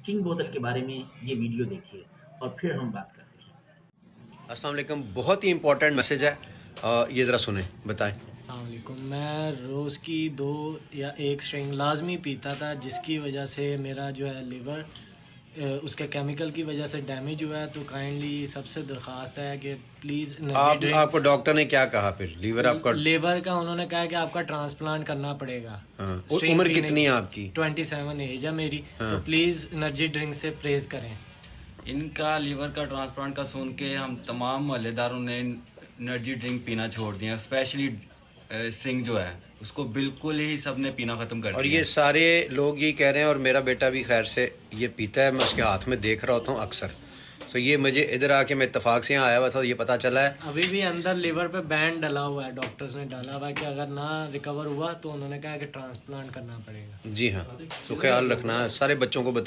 String बोतल के बारे में ये वीडियो देखिए और फिर हम बात करते हैं। अस्सलाम वालेकुम, बहुत ही इंपॉर्टेंट मैसेज है। ये ज़रा सुने, बताएं। अस्सलाम वालेकुम। मैं रोज़ की 2 या 1 स्ट्रिंग लाजमी पीता था, जिसकी वजह से मेरा जो है लिवर उसके केमिकल की वजह से डैमेज हुआ है। तो काइंडली सबसे दरख्वास्त है कि प्लीज़ एनर्जी ड्रिंक्स। आपको डॉक्टर ने क्या कहा फिर? लीवर आपका लीवर का उन्होंने कहा कि आपका ट्रांसप्लांट करना पड़ेगा। हाँ। स्ट्रिंग उम्र पीने कितनी है आपकी? 27 एज है मेरी। हाँ। तो प्लीज़ एनर्जी ड्रिंक से परहेज़ करें। इनका लीवर का ट्रांसप्लांट का सुन के हम तमाम मोहल्लेदारों ने एनर्जी ड्रिंक पीना छोड़ दिया। स्पेशली स्ट्रिंग जो है उसको बिल्कुल ही सब ने पीना ख़त्म कर दिया। और ये सारे लोग यही कह रहे हैं, और मेरा बेटा भी खैर से ये पीता है, मैं उसके हाथ में देख रहा होता हूँ अक्सर। तो ये मुझे इधर आके मैं इत्तेफाक से यहाँ आया हुआ था, ये पता चला है। अभी भी अंदर लिवर पे बैंड डला हुआ है, डॉक्टर्स ने डाला हुआ है कि अगर ना रिकवर हुआ तो उन्होंने कहा कि ट्रांसप्लांट करना पड़ेगा। जी हाँ, तो ख्याल रखना है, सारे बच्चों को बता